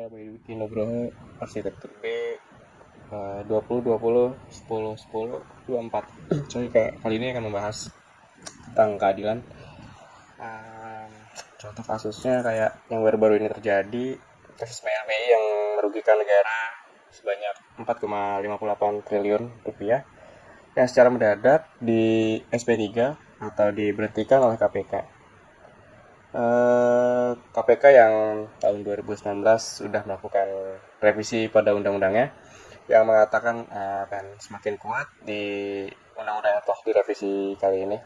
saya Bayu Dwi Nugroho, arsitektur B, 20 10 10 24. Saya kali ini akan membahas tentang keadilan. Um, Contoh kasusnya kayak yang baru-baru ini terjadi, kasus BLBI yang merugikan negara sebanyak 4,58 triliun rupiah yang secara mendadak di SP3 atau diberhentikan oleh KPK. KPK yang tahun 2019 sudah melakukan revisi pada undang-undangnya yang mengatakan akan semakin kuat di undang-undang yang telah direvisi kali ini.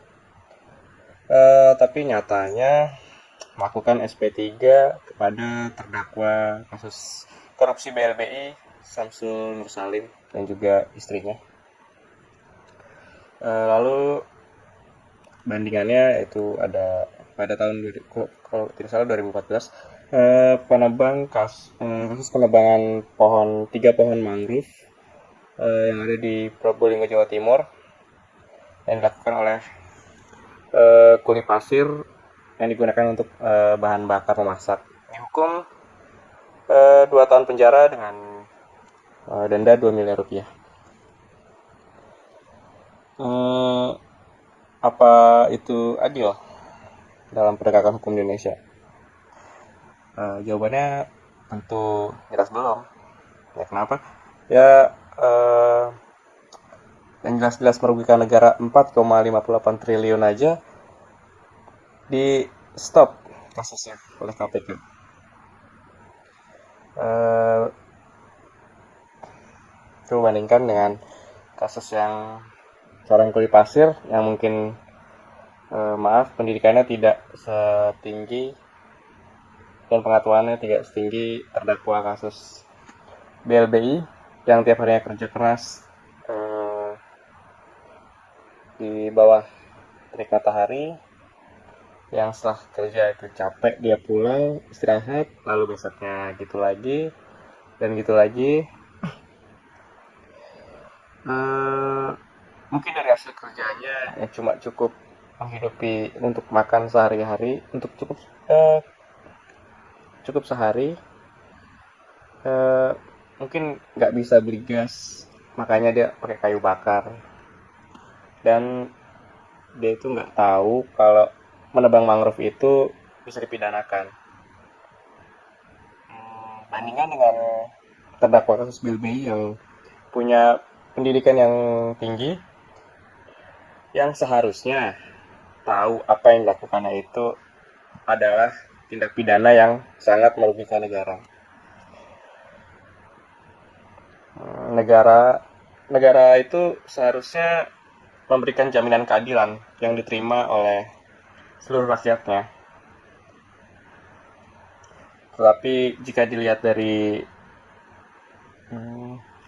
Tapi nyatanya melakukan SP3 kepada terdakwa kasus korupsi BLBI Samsul Nur Salim dan juga istrinya. Lalu bandingannya yaitu ada pada tahun kalau tidak salah 2014 kasus penebangan tiga pohon mangrove yang ada di Probolinggo Jawa Timur yang dilakukan oleh kulit pasir yang digunakan untuk bahan bakar memasak. Dihukum 2 tahun penjara dengan denda 2 miliar rupiah. Apa itu adil dalam penegakan hukum di Indonesia? Jawabannya tentu jelas belum. Ya kenapa? Ya yang jelas-jelas merugikan negara 4,58 triliun aja di stop kasusnya oleh KPK. Coba bandingkan dengan kasus yang seorang kuli pasir yang mungkin pendidikannya tidak setinggi dan pengetahuannya tidak setinggi terdakwa kasus BLBI yang tiap harinya kerja keras di bawah terik matahari, yang setelah kerja itu capek dia pulang istirahat, lalu besoknya gitu lagi dan gitu lagi. Mungkin dari hasil kerjanya ya cuma cukup menghidupi untuk makan sehari-hari, untuk cukup sehari, mungkin nggak bisa beli gas, makanya dia pakai kayu bakar. Dan dia itu nggak tahu kalau menebang mangrove itu bisa dipidanakan. Bandingkan dengan terdakwa kasus BLBI yang punya pendidikan yang tinggi, yang seharusnya tahu apa yang dilakukannya itu adalah tindak pidana yang sangat merugikan negara. Negara itu seharusnya memberikan jaminan keadilan yang diterima oleh seluruh rakyatnya. Tetapi jika dilihat dari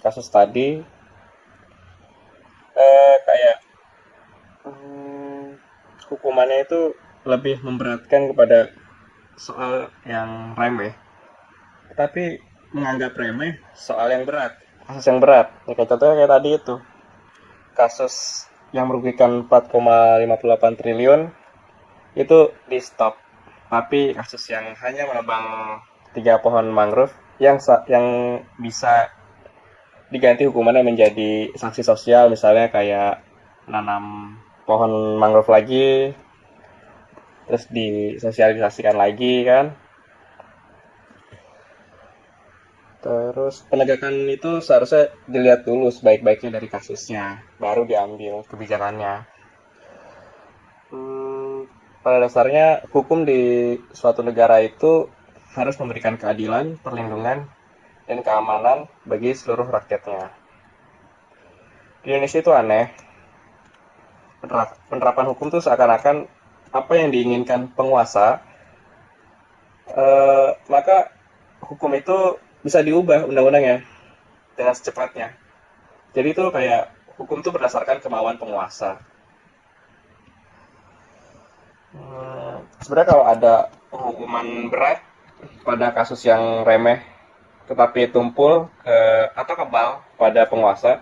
kasus tadi, kayak hukumannya itu lebih memberatkan kepada soal yang remeh, tapi menganggap remeh soal yang berat, kasus yang berat. Ya, kayak contohnya kayak tadi itu, kasus yang merugikan 4,58 triliun itu di stop. Tapi kasus yang hanya menebang 3 pohon mangrove yang bisa diganti hukumannya menjadi sanksi sosial, misalnya kayak nanam pohon mangrove lagi, terus disosialisasikan lagi kan. Terus penegakan itu seharusnya dilihat dulu sebaik-baiknya dari kasusnya, baru diambil kebijakannya. Pada dasarnya hukum di suatu negara itu harus memberikan keadilan, perlindungan, dan keamanan bagi seluruh rakyatnya. Di Indonesia itu aneh, penerapan hukum itu seakan-akan apa yang diinginkan penguasa, maka hukum itu bisa diubah undang-undangnya dengan secepatnya. Jadi itu kayak hukum itu berdasarkan kemauan penguasa. Sebenarnya kalau ada hukuman berat pada kasus yang remeh tetapi tumpul atau kebal pada penguasa,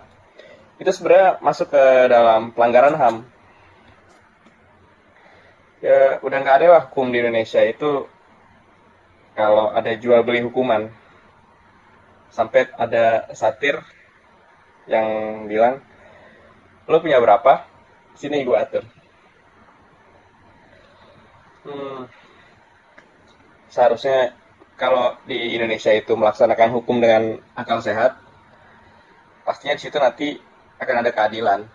itu sebenarnya masuk ke dalam pelanggaran HAM. Ya udah nggak ada lah hukum di Indonesia itu kalau ada jual beli hukuman. Sampai ada satir yang bilang, lo punya berapa? Sini gue atur. Hmm, seharusnya kalau di Indonesia itu melaksanakan hukum dengan akal sehat, pastinya di situ nanti akan ada keadilan.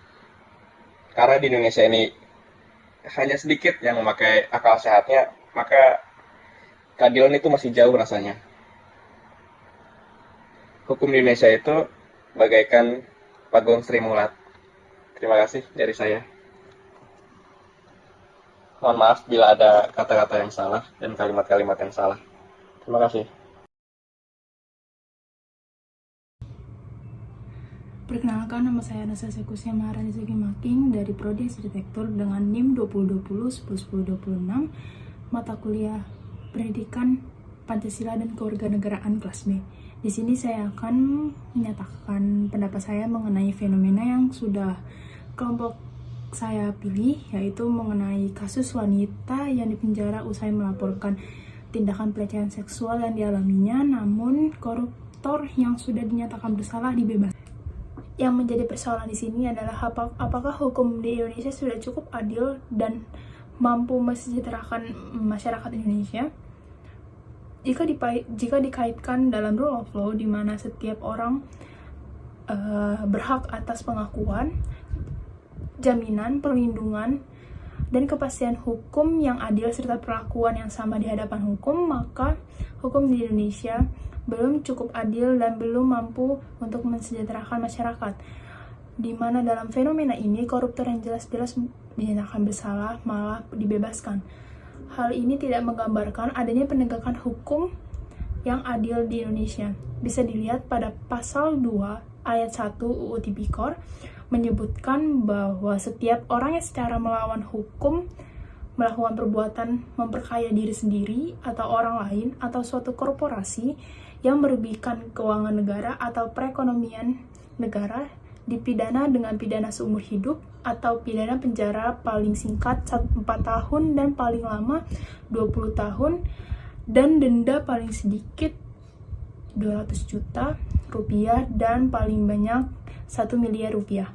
Karena di Indonesia ini hanya sedikit yang memakai akal sehatnya, maka keadilan itu masih jauh rasanya. Hukum di Indonesia itu bagaikan Pagong Sri Mulat. Terima kasih dari saya. Mohon maaf bila ada kata-kata yang salah dan kalimat-kalimat yang salah. Terima kasih. Perkenalkan, nama saya Anastasia Kusnia Maharani Making dari Prodi Arsitektur dengan NIM 2020-10-10-26, mata kuliah Pendidikan Pancasila dan Kewarganegaraan kelas B. Di sini saya akan menyatakan pendapat saya mengenai fenomena yang sudah kelompok saya pilih, yaitu mengenai kasus wanita yang dipenjara usai melaporkan tindakan pelecehan seksual yang dialaminya, namun koruptor yang sudah dinyatakan bersalah dibebaskan. Yang menjadi persoalan di sini adalah apakah hukum di Indonesia sudah cukup adil dan mampu mesejahterakan masyarakat Indonesia. Jika dikaitkan dalam rule of law, di mana setiap orang berhak atas pengakuan, jaminan, perlindungan, dan kepastian hukum yang adil serta perlakuan yang sama di hadapan hukum, maka hukum di Indonesia belum cukup adil dan belum mampu untuk mensejahterakan masyarakat. Di mana dalam fenomena ini koruptor yang jelas-jelas dinyatakan bersalah malah dibebaskan. Hal ini tidak menggambarkan adanya penegakan hukum yang adil di Indonesia. Bisa dilihat pada pasal 2 ayat 1 UU Tipikor menyebutkan bahwa setiap orang yang secara melawan hukum melakukan perbuatan memperkaya diri sendiri atau orang lain atau suatu korporasi yang merugikan keuangan negara atau perekonomian negara dipidana dengan pidana seumur hidup atau pidana penjara paling singkat 4 tahun dan paling lama 20 tahun dan denda paling sedikit 200 juta rupiah dan paling banyak 1 miliar rupiah.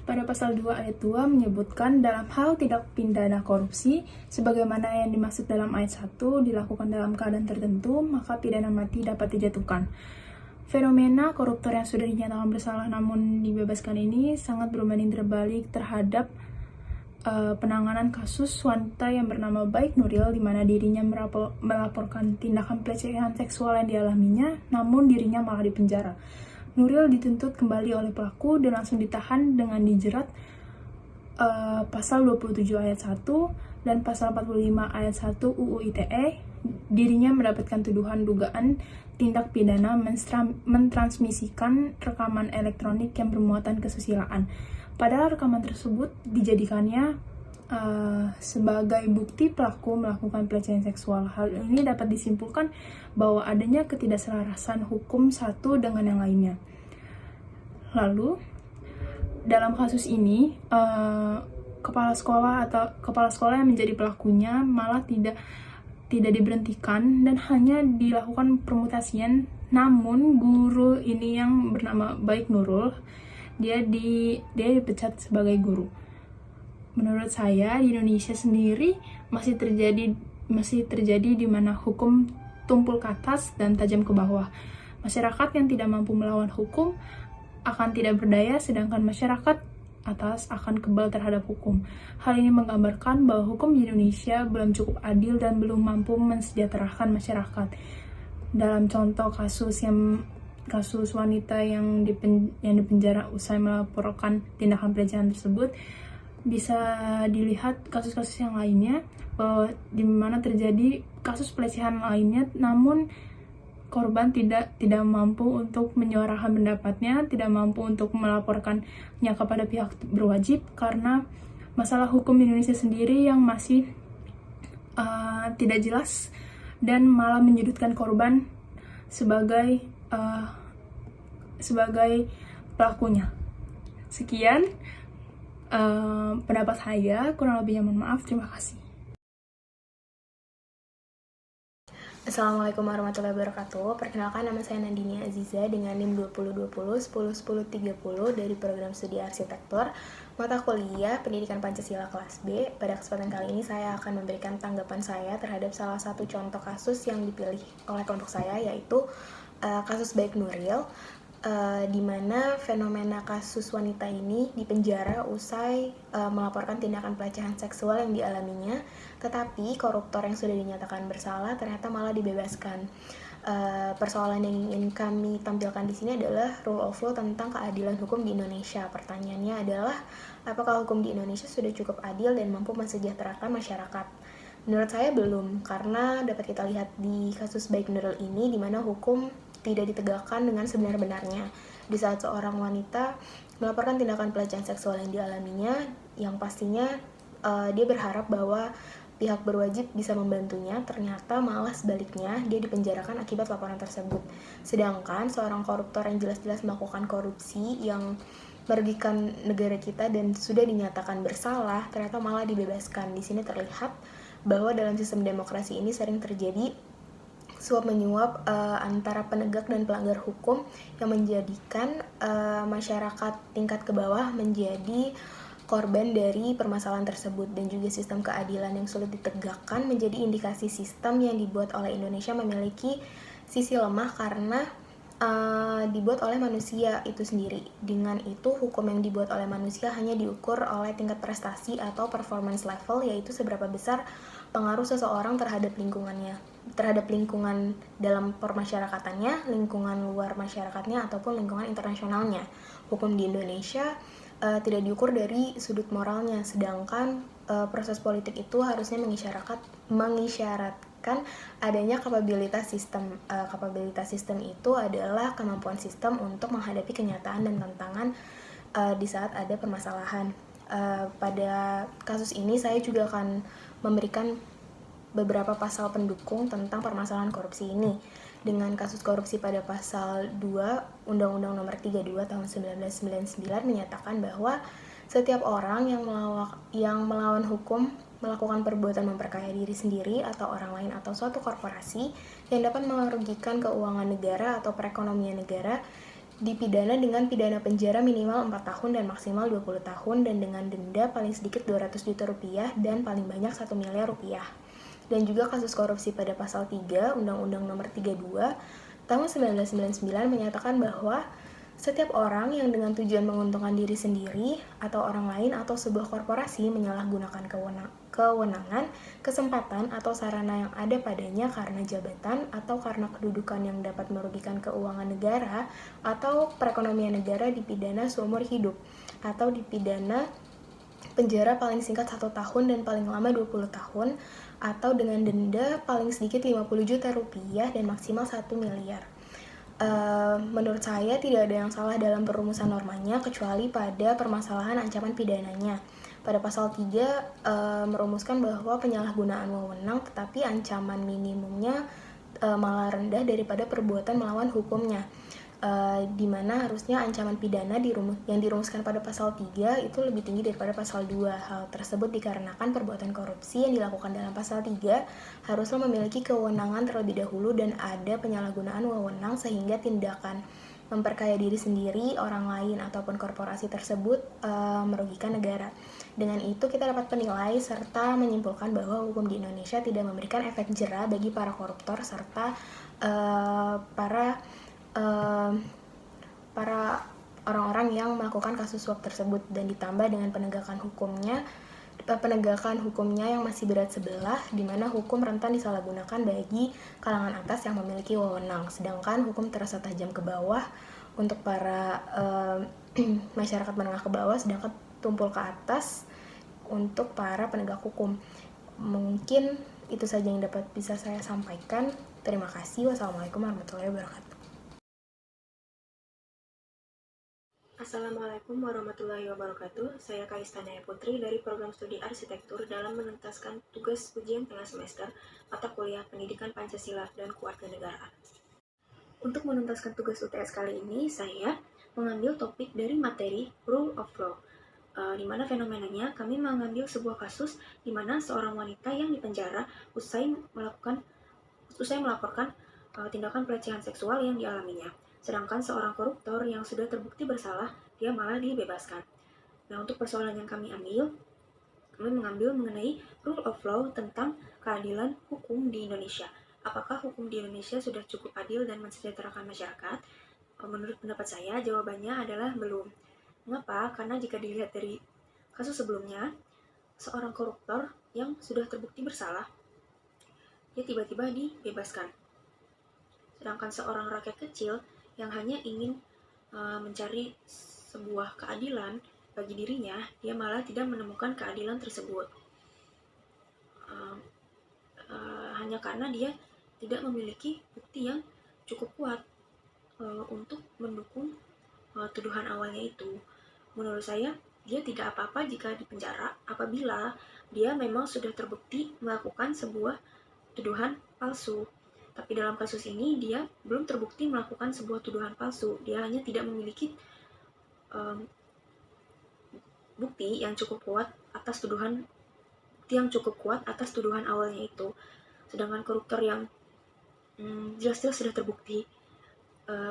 Pada pasal 2 ayat 2 menyebutkan dalam hal tindak pidana korupsi, sebagaimana yang dimaksud dalam ayat 1 dilakukan dalam keadaan tertentu, maka pidana mati dapat dijatuhkan. Fenomena koruptor yang sudah dinyatakan bersalah namun dibebaskan ini sangat berbanding terbalik terhadap penanganan kasus wanita yang bernama Baik Nuril, di mana dirinya melaporkan tindakan pelecehan seksual yang dialaminya, namun dirinya malah dipenjara. Nuril dituntut kembali oleh pelaku dan langsung ditahan dengan dijerat pasal 27 ayat 1 dan pasal 45 ayat 1 UU ITE. Dirinya mendapatkan tuduhan dugaan tindak pidana mentransmisikan rekaman elektronik yang bermuatan kesusilaan. Padahal rekaman tersebut dijadikannya sebagai bukti pelaku melakukan pelecehan seksual. Hal ini dapat disimpulkan bahwa adanya ketidakselarasan hukum satu dengan yang lainnya. Lalu, dalam kasus ini, kepala sekolah yang menjadi pelakunya malah tidak diberhentikan dan hanya dilakukan permutasian. Namun guru ini yang bernama Baik Nurul, dia dipecat sebagai guru. Menurut saya di Indonesia sendiri masih terjadi di mana hukum tumpul ke atas dan tajam ke bawah. Masyarakat yang tidak mampu melawan hukum akan tidak berdaya, sedangkan masyarakat atas akan kebal terhadap hukum. Hal ini menggambarkan bahwa hukum di Indonesia belum cukup adil dan belum mampu mensejahterakan masyarakat. Dalam contoh kasus wanita yang dipenjara usai melaporkan tindakan pelecehan tersebut, bisa dilihat kasus-kasus yang lainnya di mana terjadi kasus pelecehan lainnya, namun korban tidak mampu untuk menyuarakan pendapatnya, tidak mampu untuk melaporkannya kepada pihak berwajib karena masalah hukum di Indonesia sendiri yang masih tidak jelas dan malah menyudutkan korban sebagai pelakunya. Sekian pendapat saya, kurang lebihnya mohon maaf. Terima kasih. Assalamualaikum warahmatullahi wabarakatuh. Perkenalkan, nama saya Nandini Aziza dengan NIM 2020 10 10 30 dari program studi arsitektur mata kuliah Pendidikan Pancasila kelas B. Pada kesempatan kali ini saya akan memberikan tanggapan saya terhadap salah satu contoh kasus yang dipilih oleh kelompok saya, yaitu kasus Baik Nuril, di mana fenomena kasus wanita ini dipenjara usai melaporkan tindakan pelecehan seksual yang dialaminya, tetapi koruptor yang sudah dinyatakan bersalah ternyata malah dibebaskan. Persoalan yang ingin kami tampilkan di sini adalah rule of law tentang keadilan hukum di Indonesia. Pertanyaannya adalah, apakah hukum di Indonesia sudah cukup adil dan mampu mensejahterakan masyarakat? Menurut saya belum, karena dapat kita lihat di kasus Baik Nuril ini, di mana hukum tidak ditegakkan dengan sebenar-benarnya. Di saat seorang wanita melaporkan tindakan pelecehan seksual yang dialaminya, yang pastinya dia berharap bahwa pihak berwajib bisa membantunya, ternyata malah sebaliknya dia dipenjarakan akibat laporan tersebut. Sedangkan seorang koruptor yang jelas-jelas melakukan korupsi yang merugikan negara kita dan sudah dinyatakan bersalah, ternyata malah dibebaskan. Di sini terlihat bahwa dalam sistem demokrasi ini sering terjadi suap menyuap antara penegak dan pelanggar hukum yang menjadikan masyarakat tingkat ke bawah menjadi korban dari permasalahan tersebut, dan juga sistem keadilan yang sulit ditegakkan menjadi indikasi sistem yang dibuat oleh Indonesia memiliki sisi lemah karena dibuat oleh manusia itu sendiri. Dengan itu, hukum yang dibuat oleh manusia hanya diukur oleh tingkat prestasi atau performance level, yaitu seberapa besar pengaruh seseorang terhadap lingkungannya, terhadap lingkungan dalam permasyarakatannya, lingkungan luar masyarakatnya, ataupun lingkungan internasionalnya. Hukum di Indonesia tidak diukur dari sudut moralnya, sedangkan proses politik itu harusnya mengisyaratkan adanya kapabilitas sistem. Kapabilitas sistem itu adalah kemampuan sistem untuk menghadapi kenyataan dan tantangan di saat ada permasalahan. Pada kasus ini saya juga akan memberikan beberapa pasal pendukung tentang permasalahan korupsi ini. Dengan kasus korupsi pada pasal 2 Undang-Undang Nomor 32 Tahun 1999 menyatakan bahwa setiap orang yang melawan hukum melakukan perbuatan memperkaya diri sendiri atau orang lain atau suatu korporasi yang dapat merugikan keuangan negara atau perekonomian negara dipidana dengan pidana penjara minimal 4 tahun dan maksimal 20 tahun, dan dengan denda paling sedikit 200 juta rupiah dan paling banyak 1 miliar rupiah. Dan juga kasus korupsi pada pasal 3 Undang-Undang Nomor 32 Tahun 1999 menyatakan bahwa setiap orang yang dengan tujuan menguntungkan diri sendiri atau orang lain atau sebuah korporasi menyalahgunakan kewenangan, kesempatan, atau sarana yang ada padanya karena jabatan atau karena kedudukan yang dapat merugikan keuangan negara atau perekonomian negara dipidana seumur hidup atau dipidana penjara paling singkat 1 tahun dan paling lama 20 tahun, atau dengan denda paling sedikit 50 juta rupiah dan maksimal 1 miliar. Menurut saya tidak ada yang salah dalam perumusan normanya kecuali pada permasalahan ancaman pidananya. Pada pasal 3 merumuskan bahwa penyalahgunaan wewenang, tetapi ancaman minimumnya malah rendah daripada perbuatan melawan hukumnya. Di mana harusnya ancaman pidana yang dirumuskan pada pasal 3 itu lebih tinggi daripada pasal 2. Hal tersebut dikarenakan perbuatan korupsi yang dilakukan dalam pasal 3 haruslah memiliki kewenangan terlebih dahulu dan ada penyalahgunaan wewenang sehingga tindakan memperkaya diri sendiri, orang lain, ataupun korporasi tersebut merugikan negara. Dengan itu kita dapat menilai serta menyimpulkan bahwa hukum di Indonesia tidak memberikan efek jera bagi para koruptor serta para orang-orang yang melakukan kasus suap tersebut, dan ditambah dengan penegakan hukumnya yang masih berat sebelah, di mana hukum rentan disalahgunakan bagi kalangan atas yang memiliki wewenang, sedangkan hukum terasa tajam ke bawah untuk para masyarakat menengah ke bawah, sedangkan tumpul ke atas untuk para penegak hukum. Mungkin itu saja yang dapat bisa saya sampaikan. Terima kasih. Wassalamualaikum warahmatullahi wabarakatuh. Assalamualaikum warahmatullahi wabarakatuh. Saya Kaista Naya Putri dari program studi arsitektur dalam menuntaskan tugas ujian tengah semester mata kuliah Pendidikan Pancasila dan Kewarganegaraan. Untuk menuntaskan tugas UTS kali ini, saya mengambil topik dari materi Rule of Law, di mana fenomenanya kami mengambil sebuah kasus di mana seorang wanita yang dipenjara usai usai melaporkan tindakan pelecehan seksual yang dialaminya. Sedangkan seorang koruptor yang sudah terbukti bersalah, dia malah dibebaskan. Nah, untuk persoalan yang kami mengambil mengenai rule of law tentang keadilan hukum di Indonesia. Apakah hukum di Indonesia sudah cukup adil dan mensejahterakan masyarakat? Menurut pendapat saya, jawabannya adalah belum. Mengapa? Karena jika dilihat dari kasus sebelumnya, seorang koruptor yang sudah terbukti bersalah, dia tiba-tiba dibebaskan. Sedangkan seorang rakyat kecil yang hanya ingin mencari sebuah keadilan bagi dirinya, dia malah tidak menemukan keadilan tersebut. Hanya karena dia tidak memiliki bukti yang cukup kuat untuk mendukung tuduhan awalnya itu. Menurut saya, dia tidak apa-apa jika dipenjara apabila dia memang sudah terbukti melakukan sebuah tuduhan palsu. Tapi dalam kasus ini dia belum terbukti melakukan sebuah tuduhan palsu. Dia hanya tidak memiliki bukti yang cukup kuat atas tuduhan awalnya itu. Sedangkan koruptor yang jelas-jelas sudah terbukti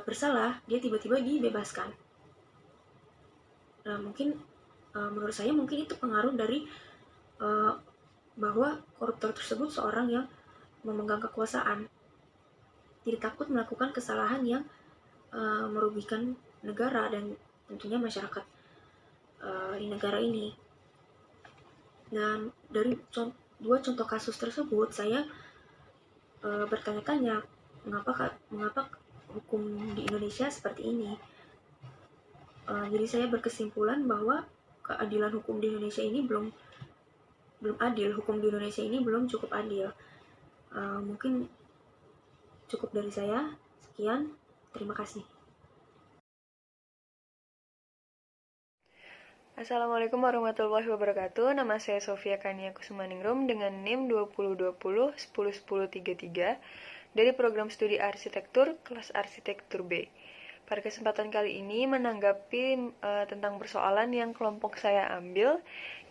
bersalah, dia tiba-tiba dibebaskan. Nah, mungkin menurut saya mungkin itu pengaruh dari bahwa koruptor tersebut seorang yang memegang kekuasaan, tidak takut melakukan kesalahan yang merugikan negara dan tentunya masyarakat di negara ini. Dan dari dua contoh kasus tersebut, saya bertanya-tanya mengapa hukum di Indonesia seperti ini. Jadi saya berkesimpulan bahwa keadilan hukum di Indonesia ini belum adil. Hukum di Indonesia ini belum cukup adil. Mungkin cukup dari saya. Sekian, terima kasih. Assalamualaikum warahmatullahi wabarakatuh. Nama saya Sofia Kania Kusumaningrum dengan NIM 2020-101033 dari program studi arsitektur kelas arsitektur B. Pada kesempatan kali ini menanggapi tentang persoalan yang kelompok saya ambil,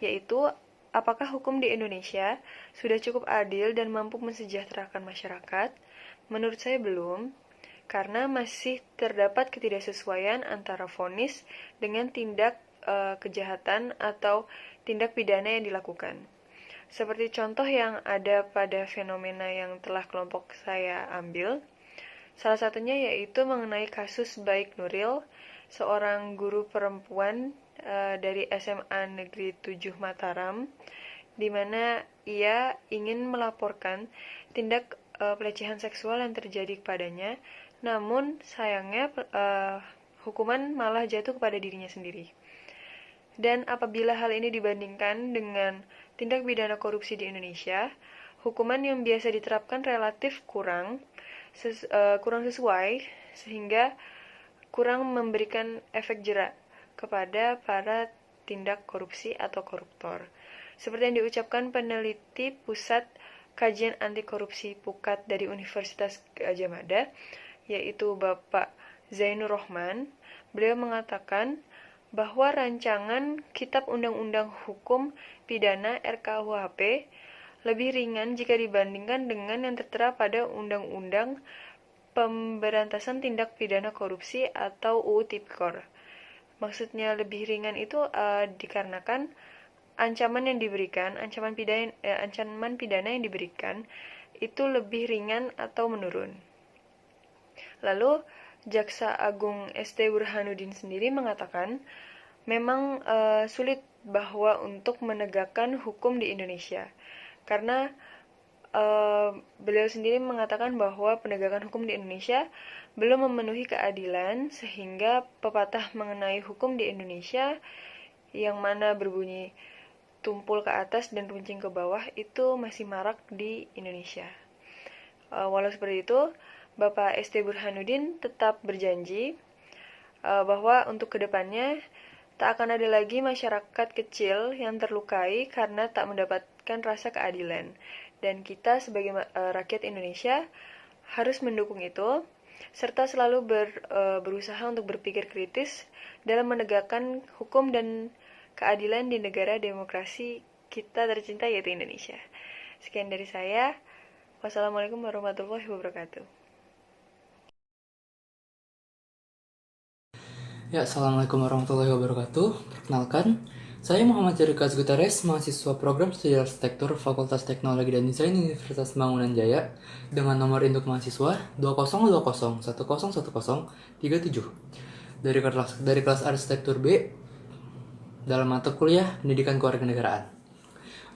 yaitu apakah hukum di Indonesia sudah cukup adil dan mampu mensejahterakan masyarakat? Menurut saya belum, karena masih terdapat ketidaksesuaian antara vonis dengan tindak kejahatan atau tindak pidana yang dilakukan. Seperti contoh yang ada pada fenomena yang telah kelompok saya ambil, salah satunya yaitu mengenai kasus Baik Nuril, seorang guru perempuan dari SMA Negeri 7 Mataram, di mana ia ingin melaporkan tindak pelecehan seksual yang terjadi kepadanya, namun sayangnya hukuman malah jatuh kepada dirinya sendiri. Dan apabila hal ini dibandingkan dengan tindak pidana korupsi di Indonesia, hukuman yang biasa diterapkan relatif kurang sesuai, sehingga kurang memberikan efek jera kepada para tindak korupsi atau koruptor. Seperti yang diucapkan peneliti Pusat Kajian Anti Korupsi PUKAT dari Universitas Gadjah Mada, yaitu Bapak Zainur Rohman. Beliau mengatakan bahwa rancangan Kitab Undang-Undang Hukum Pidana RKUHP lebih ringan jika dibandingkan dengan yang tertera pada Undang-Undang Pemberantasan Tindak Pidana Korupsi atau UU Tipikor. Maksudnya lebih ringan itu dikarenakan ancaman pidana yang diberikan itu lebih ringan atau menurun. Lalu Jaksa Agung ST Burhanuddin sendiri mengatakan memang sulit bahwa untuk menegakkan hukum di Indonesia, karena beliau sendiri mengatakan bahwa penegakan hukum di Indonesia belum memenuhi keadilan, sehingga pepatah mengenai hukum di Indonesia yang mana berbunyi tumpul ke atas dan runcing ke bawah itu masih marak di Indonesia. Walau seperti itu, Bapak ST Burhanuddin tetap berjanji bahwa untuk kedepannya tak akan ada lagi masyarakat kecil yang terlukai karena tak mendapatkan rasa keadilan. Dan kita sebagai rakyat Indonesia harus mendukung itu, serta selalu berusaha untuk berpikir kritis dalam menegakkan hukum dan keadilan di negara demokrasi kita tercinta yaitu Indonesia. Sekian dari saya. Wassalamualaikum warahmatullahi wabarakatuh. Ya, Assalamualaikum warahmatullahi wabarakatuh. Perkenalkan, saya Muhammad Jerikas Gutares, mahasiswa program studi arsitektur Fakultas Teknologi dan Desain Universitas Bangunan Jaya, dengan nomor induk mahasiswa 2020101037 dari kelas arsitektur B dalam mata kuliah Pendidikan Kewarganegaraan.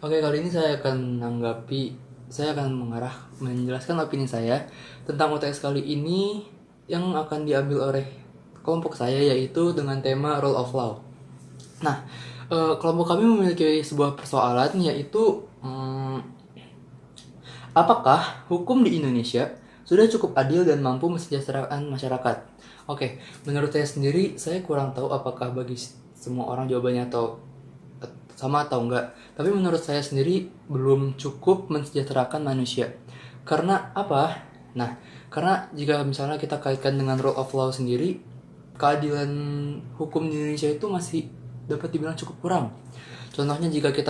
Oke, kali ini saya akan menjelaskan opini saya tentang UTS kali ini yang akan diambil oleh kelompok saya, yaitu dengan tema Rule of Law. Nah, kelompok kami memiliki sebuah persoalan, yaitu apakah hukum di Indonesia sudah cukup adil dan mampu mensejahterakan masyarakat? Oke, menurut saya sendiri, saya kurang tahu apakah bagi semua orang jawabannya sama atau enggak. Tapi menurut saya sendiri belum cukup mensejahterakan manusia. Karena apa? Nah, karena jika misalnya kita kaitkan dengan rule of law sendiri, keadilan hukum di Indonesia itu masih dapat dibilang cukup kurang. Contohnya jika kita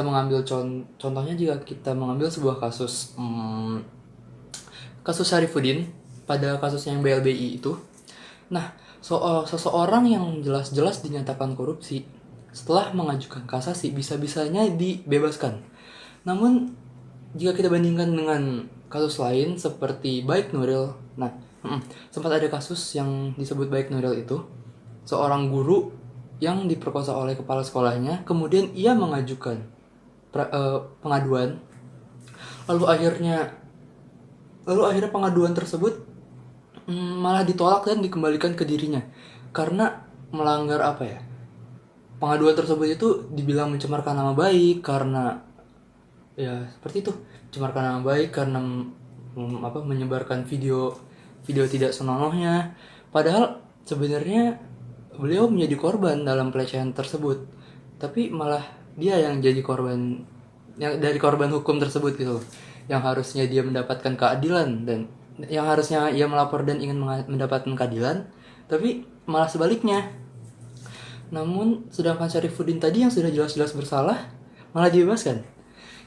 mengambil sebuah kasus Syarifuddin pada kasusnya yang BLBI itu. Nah, seseorang yang jelas-jelas dinyatakan korupsi setelah mengajukan kasasi bisa-bisanya dibebaskan. Namun jika kita bandingkan dengan kasus lain seperti Baik Nuril, sempat ada kasus yang disebut Baik Nuril itu, seorang guru yang diperkosa oleh kepala sekolahnya, kemudian ia mengajukan pengaduan, lalu akhirnya pengaduan tersebut malah ditolak dan dikembalikan ke dirinya karena melanggar pengaduan tersebut itu dibilang mencemarkan nama baik karena mencemarkan nama baik karena menyebarkan video tidak senonohnya, padahal sebenarnya beliau menjadi korban dalam pelecehan tersebut, tapi malah dia yang jadi korban dari korban hukum tersebut gitu loh. Yang harusnya dia mendapatkan keadilan dan yang harusnya ia melapor dan ingin mendapatkan keadilan, tapi malah sebaliknya. Namun sedangkan Syarifuddin tadi yang sudah jelas-jelas bersalah malah dibebaskan.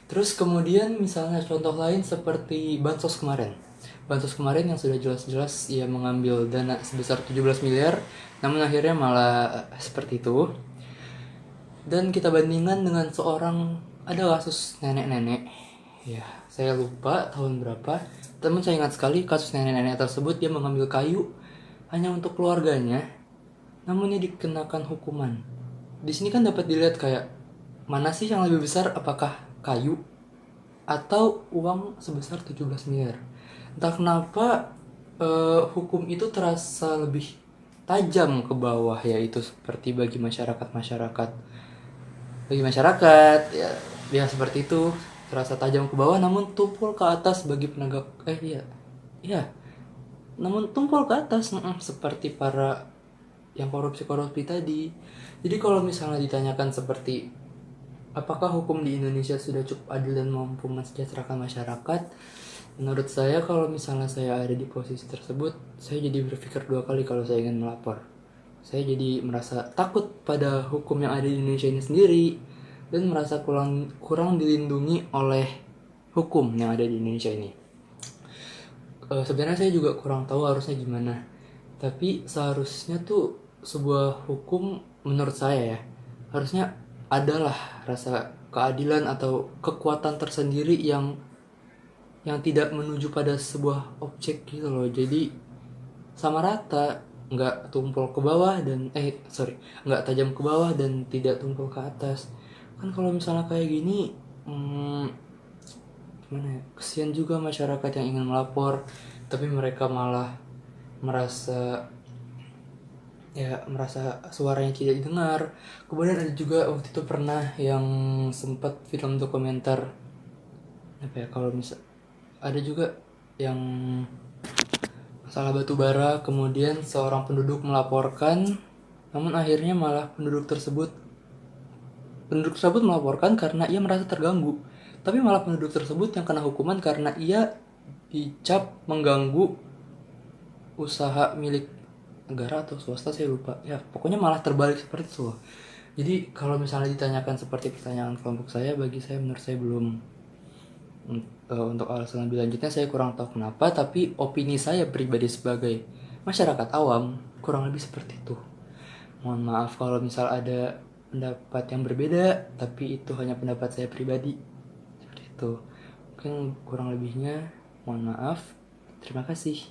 Terus kemudian misalnya contoh lain seperti Bansos kemarin yang sudah jelas-jelas ia mengambil dana sebesar 17 miliar, namun akhirnya malah seperti itu. Dan kita bandingkan dengan ada kasus nenek-nenek, ya saya lupa tahun berapa, teman saya ingat sekali kasus nenek-nenek tersebut. Dia mengambil kayu hanya untuk keluarganya, namun dia dikenakan hukuman. Di sini kan dapat dilihat kayak mana sih yang lebih besar, apakah kayu atau uang sebesar 17 miliar. Entah kenapa hukum itu terasa lebih tajam ke bawah, yaitu seperti bagi masyarakat ya seperti itu, terasa tajam ke bawah namun tumpul ke atas bagi penegak namun tumpul ke atas seperti para yang korupsi tadi. Jadi kalau misalnya ditanyakan seperti apakah hukum di Indonesia sudah cukup adil dan mampu mensejahterakan masyarakat, menurut saya kalau misalnya saya ada di posisi tersebut, saya jadi berpikir 2 kali kalau saya ingin melapor. Saya jadi merasa takut pada hukum yang ada di Indonesia ini sendiri dan merasa kurang dilindungi oleh hukum yang ada di Indonesia ini. Sebenarnya saya juga kurang tahu harusnya gimana. Tapi seharusnya tuh sebuah hukum menurut saya harusnya adalah rasa keadilan atau kekuatan tersendiri yang tidak menuju pada sebuah objek gitu loh. Jadi sama rata, nggak tumpul ke bawah dan nggak tajam ke bawah dan tidak tumpul ke atas. Kan kalau misalnya kayak gini, kesian juga masyarakat yang ingin melapor, tapi mereka malah merasa suaranya tidak didengar. Kemudian ada juga waktu itu pernah yang sempat film dokumenter ada juga yang masalah batu bara, kemudian seorang penduduk melaporkan, namun akhirnya malah penduduk tersebut melaporkan karena ia merasa terganggu, tapi malah penduduk tersebut yang kena hukuman karena ia dicap mengganggu usaha milik negara atau swasta, saya lupa ya, pokoknya malah terbalik seperti itu loh. Jadi kalau misalnya ditanyakan seperti pertanyaan kelompok saya, menurut saya Untuk alasan lebih lanjutnya saya kurang tahu kenapa, tapi opini saya pribadi sebagai masyarakat awam kurang lebih seperti itu. Mohon maaf kalau misal ada pendapat yang berbeda, tapi itu hanya pendapat saya pribadi. Seperti itu. Mungkin kurang lebihnya mohon maaf. Terima kasih.